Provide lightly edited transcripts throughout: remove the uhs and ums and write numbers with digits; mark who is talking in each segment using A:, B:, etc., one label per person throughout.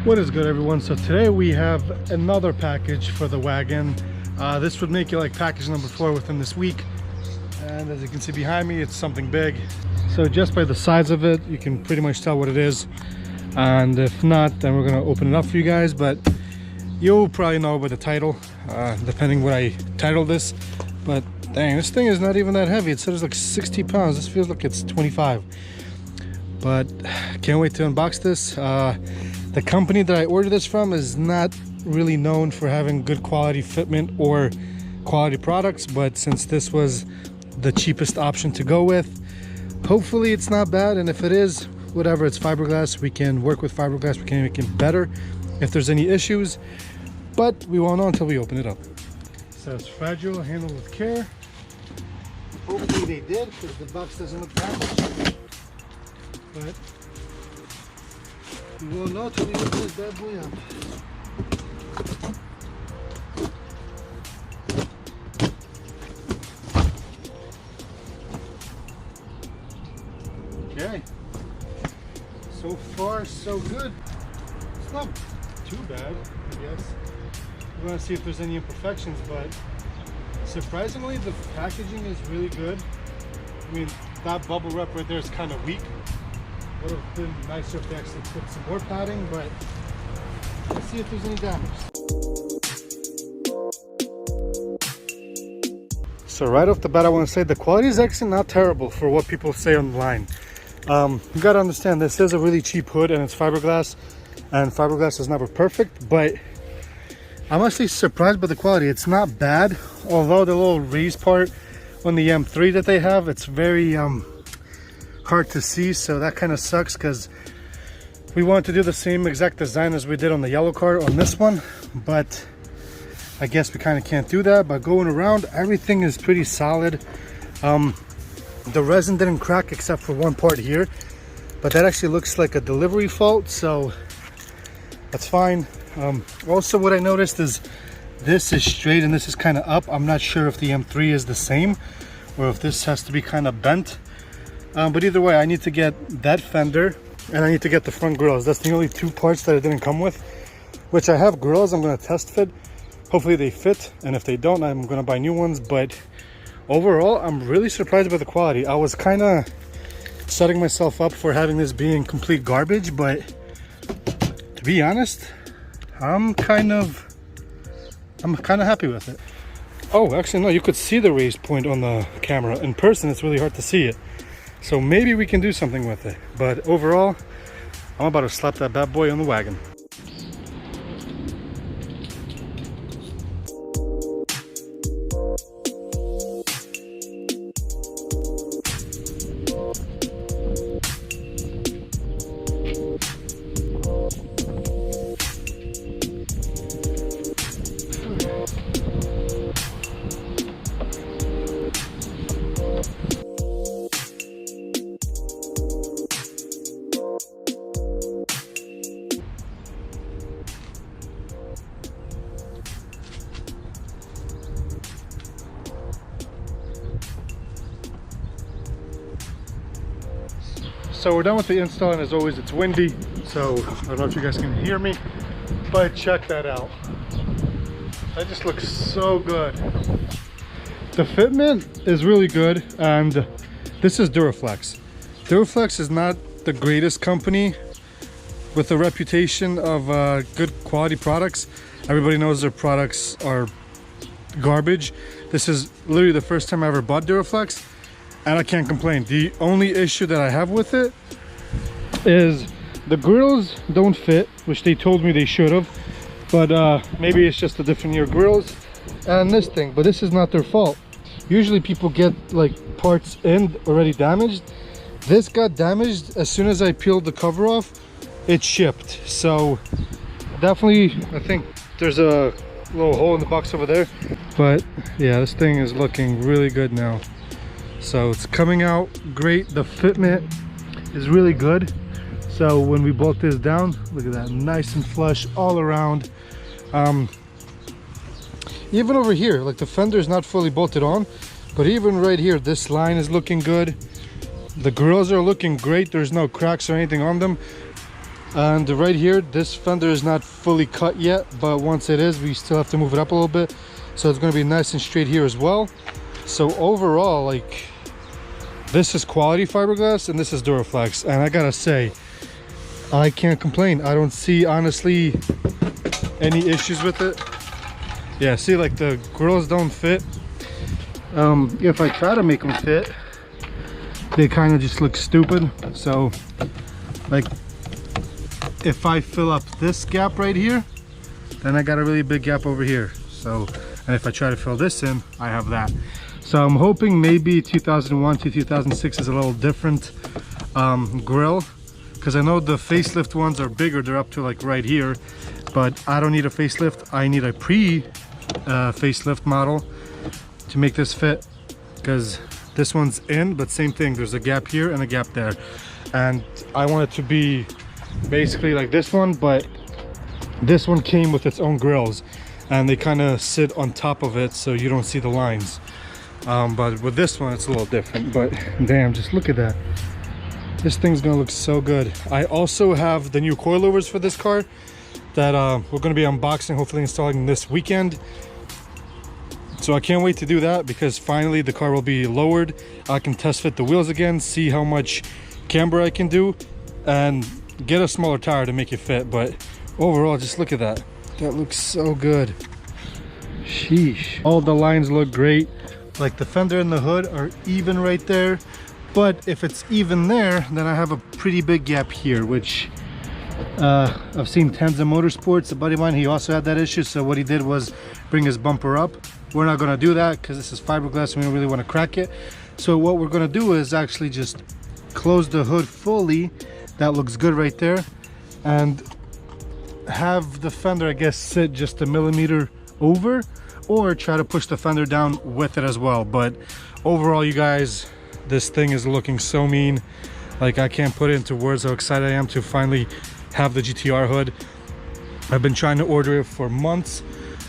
A: What is good, everyone? So today we have another package for the wagon. This would make it like package number 4 within this week, and as you can see behind me, it's something big. So just by the size of it, you can pretty much tell what it is, and if not, then we're going to open it up for you guys. But you'll probably know by the title, depending what I title this. But dang, this thing is not even that heavy. It says like 60 pounds. This feels like it's 25. But can't wait to unbox this. The company that I ordered this from is not really known for having good quality fitment or quality products, but since this was the cheapest option to go with, hopefully it's not bad. And if it is, whatever, it's fiberglass. We can work with fiberglass. We can make it better if there's any issues, but we won't know until we open it up. So it's fragile, handled with care. Hopefully they did, because the box doesn't look damaged. But we won't know till we open this bad boy up. Okay. So far, so good. It's not too bad, I guess. We're gonna see if there's any imperfections, but surprisingly, the packaging is really good. I mean, that bubble wrap right there is kind of weak. Would have been nicer if they actually put some more padding, but let's see if there's any damage. So right off the bat, I want to say the quality is actually not terrible for what people say online. You gotta understand, this is a really cheap hood and it's fiberglass, and fiberglass is never perfect, but I'm actually surprised by the quality. It's not bad, although the little raised part on the M3 that they have, it's very hard to see, so that kind of sucks, because we wanted to do the same exact design as we did on the yellow car on this one, but I guess we kind of can't do that. But going around, everything is pretty solid. The resin didn't crack except for one part here, but that actually looks like a delivery fault, so that's fine. Also, what I noticed is this is straight and this is kind of up. I'm not sure if the M3 is the same or if this has to be kind of bent. But either way, I need to get that fender and I need to get the front grills. That's the only two parts that it didn't come with, which I have grills I'm going to test fit. Hopefully they fit, and if they don't, I'm going to buy new ones. But overall, I'm really surprised by the quality. I was kind of setting myself up for having this being complete garbage, but to be honest, I'm kind of happy with it. Oh, actually no, you could see the raised point on the camera. In person, it's really hard to see it. So maybe we can do something with it. But overall, I'm about to slap that bad boy on the wagon. So we're done with the install, and as always, it's windy, so I don't know if you guys can hear me, but check that out. That just looks so good. The fitment is really good, and this is Duraflex. Duraflex is not the greatest company with a reputation of good quality products. Everybody knows their products are garbage. This is literally the first time I ever bought Duraflex, and I can't complain. The only issue that I have with it is the grills don't fit, which they told me they should have, but maybe it's just a different year grills, and this thing, but this is not their fault. Usually people get like parts in already damaged. This got damaged as soon as I peeled the cover off. It shipped, so definitely I think there's a little hole in the box over there, but yeah, this thing is looking really good now. So it's coming out great. The fitment is really good. So when we bolt this down, look at that, nice and flush all around. Even over here, like the fender is not fully bolted on, but even right here, this line is looking good. The grills are looking great. There's no cracks or anything on them. And right here, this fender is not fully cut yet, but once it is, we still have to move it up a little bit, so it's going to be nice and straight here as well. So overall, like, this is quality fiberglass and this is Duraflex, and I gotta say, I can't complain. I don't see, honestly, any issues with it. Yeah, see, like, the grills don't fit. If I try to make them fit, they kind of just look stupid. So, like, if I fill up this gap right here, then I got a really big gap over here. So, and if I try to fill this in, I have that. So I'm hoping maybe 2001 to 2006 is a little different grill, because I know the facelift ones are bigger. They're up to like right here, but I don't need a facelift. I need a facelift model to make this fit, because this one's in, but same thing, there's a gap here and a gap there, and I want it to be basically like this one, but this one came with its own grills and they kind of sit on top of it so you don't see the lines. But with this one it's a little different. But damn, just look at that. This thing's gonna look so good. I also have the new coilovers for this car that we're gonna be unboxing, hopefully installing this weekend. So I can't wait to do that, because finally the car will be lowered. I can test fit the wheels again, see how much camber I can do, and get a smaller tire to make it fit. But overall, just look at that. That looks so good. Sheesh. All the lines look great. Like the fender and the hood are even right there. But if it's even there, then I have a pretty big gap here, which I've seen tons of motorsports. A buddy of mine, he also had that issue. So what he did was bring his bumper up. We're not gonna do that because this is fiberglass and we don't really want to crack it. So what we're gonna do is actually just close the hood fully. That looks good right there. And have the fender, I guess, sit just a millimeter over, or try to push the fender down with it as well. But overall, you guys, this thing is looking so mean. Like, I can't put it into words how excited I am to finally have the GTR hood. I've been trying to order it for months.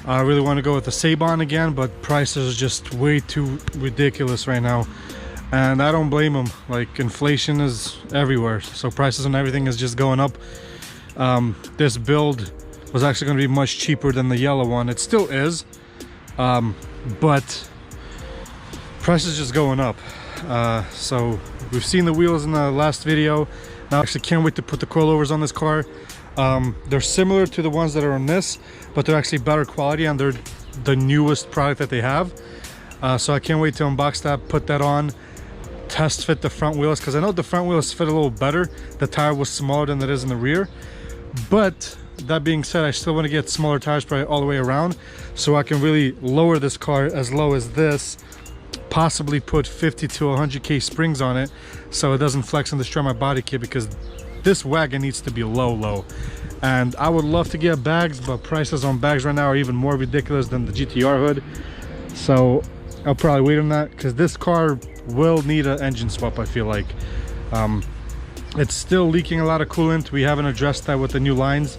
A: I really want to go with the Seibon again, but prices are just way too ridiculous right now, and I don't blame them. Like, inflation is everywhere, so prices on everything is just going up. This build was actually going to be much cheaper than the yellow one. It still is, but prices just going up. So we've seen the wheels in the last video. Now I actually can't wait to put the coilovers on this car. They're similar to the ones that are on this, but they're actually better quality, and they're the newest product that they have. So I can't wait to unbox that, put that on, test fit the front wheels, because I know the front wheels fit a little better. The tire was smaller than it is in the rear. But that being said, I still want to get smaller tires probably all the way around, so I can really lower this car as low as this, possibly put 50 to 100k springs on it so it doesn't flex and destroy my body kit, because this wagon needs to be low. And I would love to get bags, but prices on bags right now are even more ridiculous than the GTR hood. So I'll probably wait on that, because this car will need an engine swap, I feel like. It's still leaking a lot of coolant. We haven't addressed that with the new lines.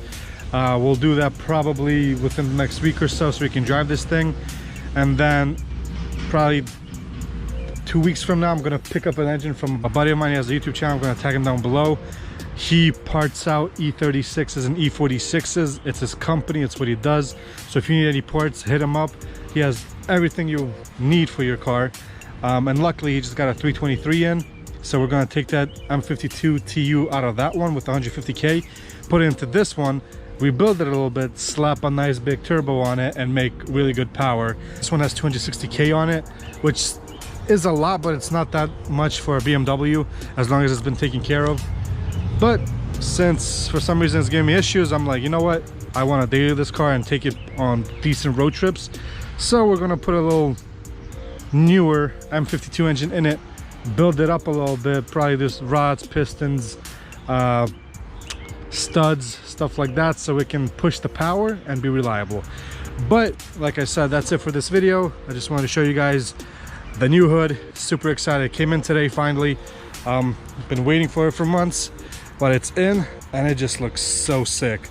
A: We'll do that probably within the next week or so we can drive this thing. And then probably 2 weeks from now, I'm gonna pick up an engine from a buddy of mine. He has a YouTube channel. I'm gonna tag him down below. He parts out E36s and E46s. It's his company, it's what he does. So if you need any parts, hit him up. He has everything you need for your car. And luckily he just got a 323 in. So we're gonna take that M52 TU out of that one with 150k, put it into this one, rebuild it a little bit, slap a nice big turbo on it, and make really good power. This one has 260k on it, which is a lot, but it's not that much for a BMW as long as it's been taken care of. But since for some reason it's giving me issues, I'm like, you know what, I want to daily this car and take it on decent road trips. So we're gonna put a little newer M52 engine in it, build it up a little bit, probably just rods, pistons, studs, stuff like that, so it can push the power and be reliable. But like I said, that's it for this video. I just wanted to show you guys the new hood. Super excited. It came in today finally. Been waiting for it for months, but it's in and it just looks so sick.